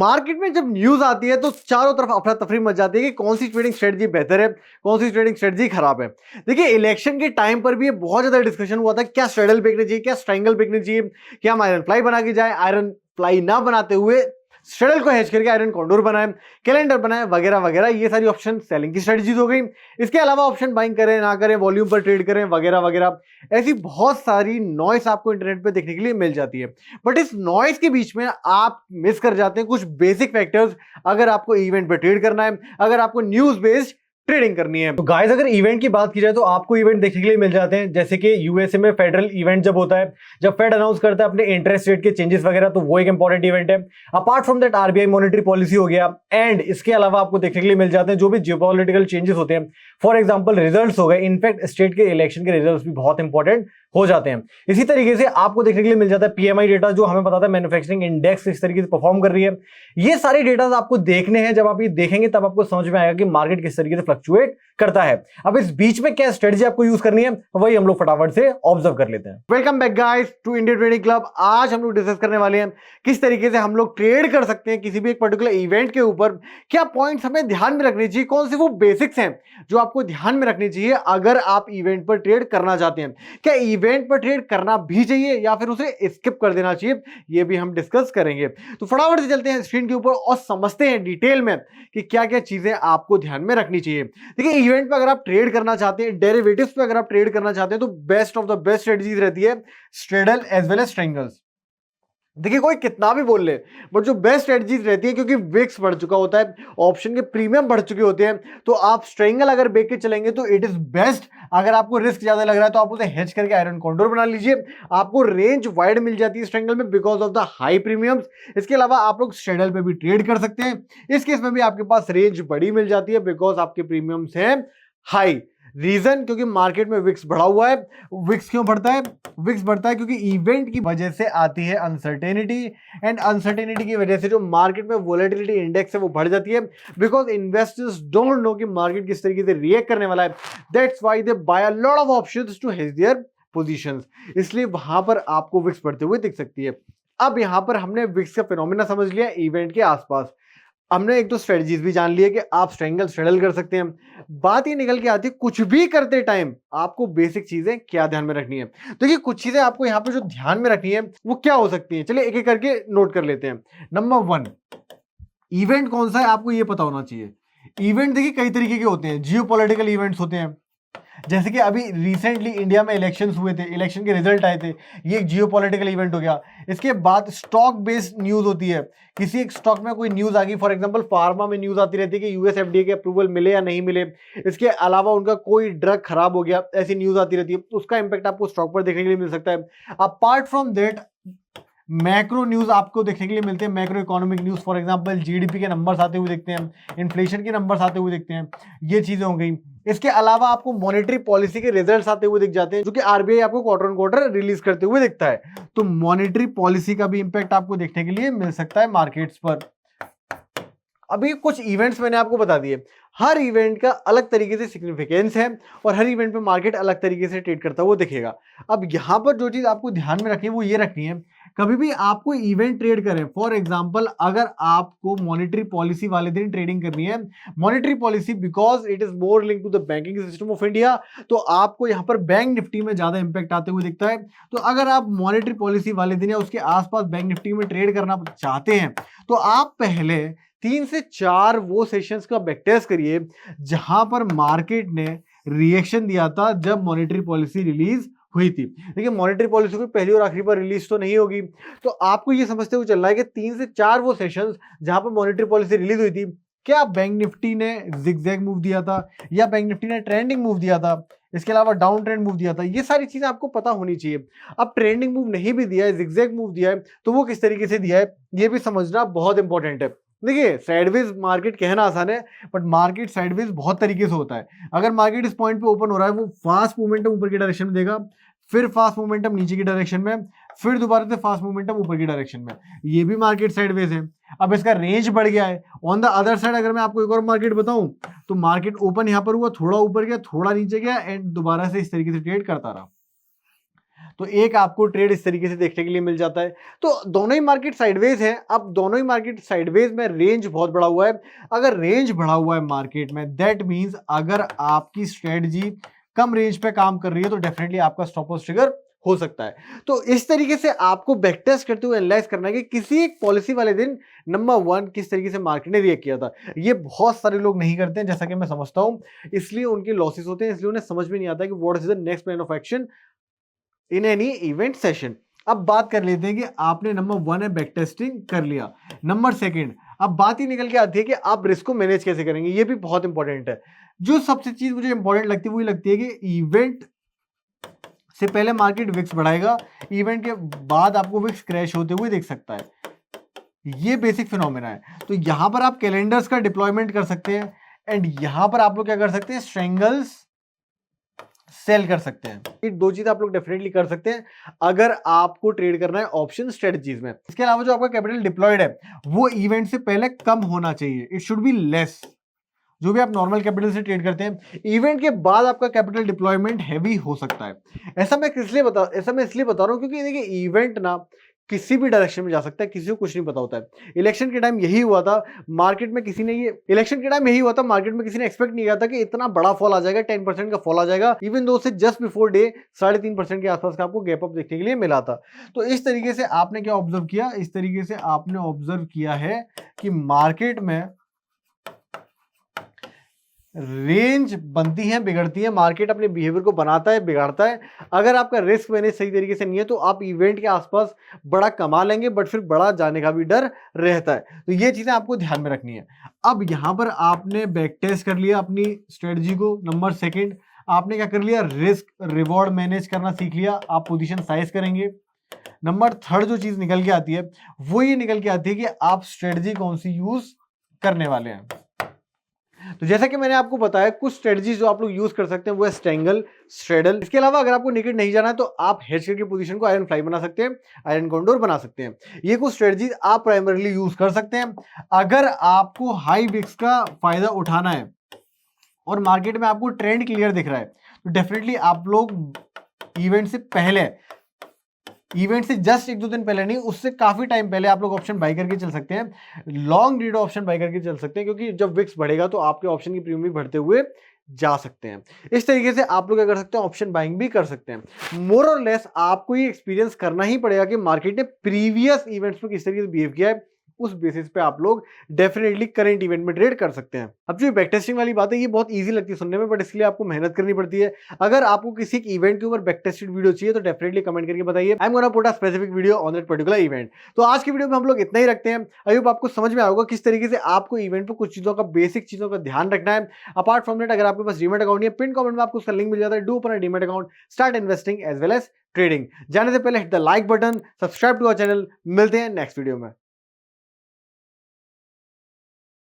Market में जब news आती है तो चारों तरफ अफरा तफरी मच जाती है कि कौन सी ट्रेडिंग स्ट्रेटजी बेहतर है, कौन सी ट्रेडिंग स्ट्रेटजी खराब है। देखिए इलेक्शन के टाइम पर भी ये बहुत ज्यादा डिस्कशन हुआ था, क्या स्ट्रेडल बेचना चाहिए, क्या स्ट्रैंगल बेचना चाहिए, क्या हम आयरन फ्लाई बना के जाए, आयरन फ्लाई ना बनाते हुए स्ट्रेडल को हेज करके आयरन कॉन्डोर बनाए, कैलेंडर बनाए, वगैरह वगैरह। ये सारी ऑप्शन सेलिंग की स्ट्रेटजीज हो गई। इसके अलावा ऑप्शन बाइंग करें ना करें, वॉल्यूम पर ट्रेड करें, वगैरह वगैरह। ऐसी बहुत सारी नॉइस आपको इंटरनेट पे देखने के लिए मिल जाती है। बट इस नॉइस के बीच में आप मिस कर जाते हैं कुछ बेसिक फैक्टर्स। अगर आपको इवेंट पे ट्रेड करना है, अगर आपको न्यूज बेस्ड ट्रेडिंग करनी है, तो गाइस अगर इवेंट की बात की जाए तो आपको इवेंट देखने के लिए मिल जाते हैं। जैसे कि यूएसए में फेडरल इवेंट जब होता है, जब फेड अनाउंस करता है अपने इंटरेस्ट रेट के चेंजेस वगैरह, तो वो एक इंपॉर्टेंट इवेंट है। Apart from that RBI monetary policy हो गया, एंड इसके अलावा आपको देखने के लिए मिल जाते हैं जो भी जियोपॉलिटिकल चेंजेस होते हैं। फॉर एग्जांपल रिजल्ट्स हो गए, इनफैक्ट स्टेट के इलेक्शन के रिजल्ट्स भी बहुत इंपॉर्टेंट हो जाते हैं। इसी तरीके से आपको देखने के लिए मिल जाता है पीएमआई डेटा, जो हमें बताता है मैन्युफैक्चरिंग इंडेक्स किस तरीके से परफॉर्म कर रही है। ये सारे डेटा आपको देखने हैं। जब आप ये देखेंगे तब आपको समझ में आएगा कि मार्केट किस तरीके से फ्लक्चुएट करता है। अब इस बीच में क्या स्ट्रेटजी आपको यूज करनी है, वही हम लोग फटाफट से ऑब्जर्व कर लेते हैं। Welcome back guys to Indian trading club. आज हम लोग डिस्कस करने वाले हैं किस तरीके से हम लोग ट्रेड कर सकते हैं किसी भी एक पर्टिकुलर इवेंट के ऊपर। क्या पॉइंट्स हमें ध्यान में रखने चाहिए, कौन से वो बेसिक्स हैं जो आपको ध्यान में रखनी चाहिए अगर आप इवेंट पर ट्रेड करना चाहते हैं। क्या इवेंट पर ट्रेड करना भी चाहिए या फिर उसे स्किप कर देना चाहिए, ये भी हम डिस्कस करेंगे। तो फटाफट से चलते हैं स्क्रीन के ऊपर और समझते हैं डिटेल में कि क्या क्या चीजें आपको ध्यान में रखनी चाहिए। देखिए इवेंट पर अगर आप ट्रेड करना चाहते हैं, डेरिवेटिव्स पे अगर आप ट्रेड करना चाहते हैं, तो best of the best strategies रहती है straddle as well as strangles. देखिए कोई कितना भी बोल ले, बट जो बेस्ट स्ट्रेटजीज रहती है, क्योंकि विक्स बढ़ चुका होता है, ऑप्शन के प्रीमियम बढ़ चुके होते हैं, तो आप स्ट्रेंगल अगर बेच के चलेंगे तो इट इज बेस्ट। अगर आपको रिस्क ज्यादा लग रहा है तो आप उसे हेज करके आयरन कॉन्डोर बना लीजिए। आपको रेंज वाइड मिल जाती है स्ट्रेंगल में because of the high premiums. इसके अलावा आप लोग स्ट्रेडल पे भी ट्रेड कर सकते हैं। इस केस में भी आपके पास रेंज बड़ी मिल जाती है बिकॉज आपके प्रीमियम्स हैं हाई। रीजन क्योंकि मार्केट में विक्स बढ़ा हुआ है। विक्स क्यों बढ़ता है? विक्स बढ़ता है क्योंकि इवेंट की वजह से आती है अनसर्टेनिटी, एंड अनसर्टेनिटी की वजह से जो मार्केट में वोलेटिलिटी इंडेक्स है वो बढ़ जाती है बिकॉज इन्वेस्टर्स डोंट नो कि मार्केट किस तरीके से रिएक्ट करने वाला है। That's why they buy a lot of options to hedge their positions. इसलिए वहां पर आपको विक्स बढ़ते हुए दिख सकती है। अब यहां पर हमने विक्स का फिनोमेना समझ लिया इवेंट के आसपास। हमने एक तो स्ट्रेटजीज भी जान ली है कि आप स्ट्रेंगल स्ट्रेडल कर सकते हैं। बात ये निकल के आती है कुछ भी करते टाइम आपको बेसिक चीजें क्या ध्यान में रखनी है। तो ये कुछ चीजें आपको यहाँ पे जो ध्यान में रखनी है वो क्या हो सकती है, चलिए एक एक करके नोट कर लेते हैं। नंबर 1, इवेंट कौन सा है आपको ये पता होना चाहिए। इवेंट देखिए कई तरीके के होते हैं। जियोपॉलिटिकल इवेंट्स होते हैं, जैसे कि अभी रिसेंटली इंडिया में इलेक्शंस हुए थे, इलेक्शन के रिजल्ट आए थे, ये एक जियोपॉलिटिकल इवेंट हो गया। इसके बाद स्टॉक बेस्ड न्यूज होती है। किसी एक स्टॉक में कोई न्यूज आ गई, फॉर एग्जांपल फार्मा में न्यूज आती रहती है कि यूएस एफडीए के अप्रूवल मिले या नहीं मिले। इसके अलावा उनका कोई ड्रग खराब हो गया, ऐसी न्यूज आती रहती है, तो उसका इंपैक्ट आपको स्टॉक पर देखने के लिए मिल सकता है। Apart from that macro news आपको देखने के लिए मिलते हैं। Macro economic news, for example GDP के नंबर्स आते हुए देखते हैं, इन्फ्लेशन के नंबर्स आते हुए देखते हैं, ये चीजें हो गई। इसके अलावा आपको मॉनेटरी पॉलिसी के रिजल्ट्स आते हुए दिख जाते हैं, जो कि आरबीआई आपको क्वार्टर ऑन क्वार्टर रिलीज करते हुए दिखता है। तो मॉनेटरी पॉलिसी का भी इंपैक्ट आपको देखने के लिए मिल सकता है मार्केट्स पर। अभी कुछ इवेंट्स मैंने आपको बता दिए, हर इवेंट का अलग तरीके से सिग्निफिकेंस है और हर इवेंट पे मार्केट अलग तरीके से ट्रेड करता हुआ दिखेगा। अब यहाँ पर जो चीज आपको ध्यान में रखनी है वो ये रखनी है, कभी भी आपको इवेंट ट्रेड करें, फॉर एग्जांपल अगर आपको मॉनेटरी पॉलिसी वाले दिन ट्रेडिंग करनी है, monetary policy because it is more link to the banking system of India, तो आपको यहाँ पर बैंक निफ्टी में ज्यादा इंपैक्ट आते हुए दिखता है। तो अगर आप मॉनेटरी पॉलिसी वाले दिन या उसके आसपास बैंक निफ्टी में ट्रेड करना चाहते हैं तो आप पहले 3 से 4 वो सेशंस का बैकटेस्ट करिए जहां पर मार्केट ने रिएक्शन दिया था जब मॉनेटरी पॉलिसी रिलीज हुई थी। देखिए मॉनेटरी पॉलिसी को पहली और आखिरी बार रिलीज तो नहीं होगी, तो आपको ये समझते हुए चलना है कि 3 से 4 वो सेशंस जहां पर मॉनेटरी पॉलिसी रिलीज हुई थी, क्या बैंक निफ्टी ने जिगजैग मूव दिया था या बैंक निफ्टी ने ट्रेंडिंग मूव दिया था, इसके अलावा डाउन ट्रेंड मूव दिया था, ये सारी चीजें आपको पता होनी चाहिए। अब ट्रेंडिंग मूव नहीं भी दिया है, जिगजैग मूव दिया है, तो वो किस तरीके से दिया है ये भी समझना बहुत इंपॉर्टेंट है। देखिए साइडवेज मार्केट कहना आसान है, बट मार्केट साइडवेज बहुत तरीके से होता है। अगर मार्केट इस पॉइंट पे ओपन हो रहा है, वो फास्ट मोमेंटम ऊपर की डायरेक्शन में देगा, फिर फास्ट मोमेंटम नीचे की डायरेक्शन में, फिर दोबारा से फास्ट मोमेंटम ऊपर की डायरेक्शन में, ये भी मार्केट साइडवेज है। अब इसका रेंज बढ़ गया है। ऑन द अदर साइड अगर मैं आपको एक और मार्केट बताऊं, तो मार्केट ओपन यहां पर हुआ, थोड़ा ऊपर गया, थोड़ा नीचे गया, एंड दोबारा से इस तरीके से ट्रेड करता रहा। तो एक आपको ट्रेड इस तरीके से देखने के लिए मिल जाता है। तो दोनों ही मार्केट साइडवेज है। अब दोनों ही मार्केट साइडवेज में रेंज बहुत बड़ा हुआ है। अगर रेंज बढ़ा हुआ है मार्केट में, दैट मींस अगर आपकी स्ट्रेटजी कम रेंज पे काम कर रही है तो डेफिनेटली आपका स्टॉप लॉस ट्रिगर हो सकता है। तो इस तरीके से आपको बैक टेस्ट करते हुए एनालाइज करना है कि किसी एक पॉलिसी वाले दिन नंबर 1 किस तरीके से मार्केट ने रिएक्ट किया था। ये बहुत सारे लोग नहीं करते हैं, जैसा कि मैं समझता हूं, इसलिए उनके लॉसेस होते हैं, इसलिए उन्हें समझ में नहीं आता कि what is the next plan of action in any event session. अब बात कर लेते हैं कि आपने नंबर 1 है बैक टेस्टिंग कर लिया। नंबर 2, अब बात ही निकल के आती है कि आप रिस्क को मैनेज कैसे करेंगे। ये भी बहुत इंपॉर्टेंट है। जो सबसे चीज मुझे इंपॉर्टेंट लगती है वो लगती है कि इवेंट से पहले मार्केट विक्स बढ़ाएगा, इवेंट के बाद आपको विक्स क्रैश होते हुए देख सकता है। ये बेसिक फिनोमेना है। तो यहां पर आप कैलेंडर्स का डिप्लॉयमेंट कर सकते हैं एंड यहां पर आप लोग क्या कर सकते हैं, स्ट्रेंगल्स सेल कर सकते हैं। ये दो चीज आप लोग डेफिनेटली कर सकते हैं अगर आपको ट्रेड करना है ऑप्शन स्ट्रेटजीज में। इसके अलावा जो आपका कैपिटल डिप्लॉयड है वो इवेंट से पहले कम होना चाहिए, इट शुड बी लेस। जो भी आप नॉर्मल कैपिटल से ट्रेड करते हैं, इवेंट के बाद आपका कैपिटल डिप्लॉयमेंट हैवी हो सकता है। ऐसा मैं इसलिए बता रहा हूं क्योंकि देखिए इवेंट ना किसी भी डायरेक्शन में जा सकता है, किसी को कुछ नहीं पता होता है। इलेक्शन के टाइम यही हुआ था मार्केट में, किसी ने एक्सपेक्ट नहीं किया था कि इतना बड़ा फॉल आ जाएगा, 10% का फॉल आ जाएगा, इवन दो से जस्ट बिफोर डे 3.5% के आसपास का आपको गैप अप देखने के लिए मिला था। तो इस तरीके से आपने क्या ऑब्जर्व किया, इस तरीके से आपने ऑब्जर्व किया है कि मार्केट में रेंज बनती है, बिगड़ती है, मार्केट अपने बिहेवियर को बनाता है, बिगाड़ता है। अगर आपका रिस्क मैनेज सही तरीके से नहीं है तो आप इवेंट के आसपास बड़ा कमा लेंगे, बट फिर बड़ा जाने का भी डर रहता है। तो ये चीजें आपको ध्यान में रखनी है। अब यहां पर आपने बैक टेस्ट कर लिया अपनी स्ट्रेटजी को। नंबर 2, आपने क्या कर लिया, रिस्क रिवॉर्ड मैनेज करना सीख लिया, आप पोजीशन साइज करेंगे। नंबर 3 जो चीज निकल के आती है वो ये निकल के आती है कि आप स्ट्रेटजी कौन सी यूज करने वाले हैं। तो जैसा कि मैंने आपको बताया, कुछ स्ट्रेटजीज जो आप लोग यूज कर सकते हैं वो है स्ट्रैंगल, स्ट्रेडल। इसके अलावा अगर आपको नेकेड नहीं जाना है तो आप हेज करके पोजीशन को आयरन फ्लाई बना सकते हैं, आयरन कॉन्डोर बना सकते हैं। ये कुछ स्ट्रेटजीज आप प्राइमरीली यूज कर सकते हैं। अगर आपको हाई विक्स का फायदा उठाना है और मार्केट में आपको ट्रेंड क्लियर दिख रहा है तो डेफिनेटली आप लोग इवेंट से पहले, इवेंट से जस्ट 1-2 दिन पहले नहीं, उससे काफी टाइम पहले आप लोग ऑप्शन बाई करके चल सकते हैं, लॉन्ग ड्यूरेशन ऑप्शन बाई करके चल सकते हैं, क्योंकि जब विक्स बढ़ेगा तो आपके ऑप्शन की प्रीमियम भी बढ़ते हुए जा सकते हैं। इस तरीके से आप लोग क्या कर सकते हैं, ऑप्शन बाइंग भी कर सकते हैं। मोर और लेस आपको ये एक्सपीरियंस करना ही पड़ेगा कि मार्केट ने प्रीवियस इवेंट्स में किस तरीके से बिहेव किया है, उस बेसिस पे आप लोग डेफिनेटली करंट इवेंट में ट्रेड कर सकते हैं। अब जो बैक टेस्टिंग वाली बात है ये बहुत इजी लगती है सुनने में, बट इसके लिए आपको मेहनत करनी पड़ती है। अगर आपको किसी एक इवेंट के ऊपर बैक टेस्टेड वीडियो चाहिए तो डेफिनेटली कमेंट करके बताइए, I am gonna put a specific video on that particular event. तो आज की वीडियो में हम लोग इतना ही रखते हैं। आई होप आपको समझ में आएगा किस तरीके से आपको इवेंट पर कुछ चीजों का, बेसिक चीजों का ध्यान रखना है। अपार्ट फ्रॉम दैट, अगर आपके पास डीमैट अकाउंट है, पिन कमेंट में आपको उसका लिंक मिल जाता है। Do open a demat account, start investing as well as trading. जाने से पहले hit the like button, subscribe to our channel. मिलते हैं नेक्स्ट वीडियो में।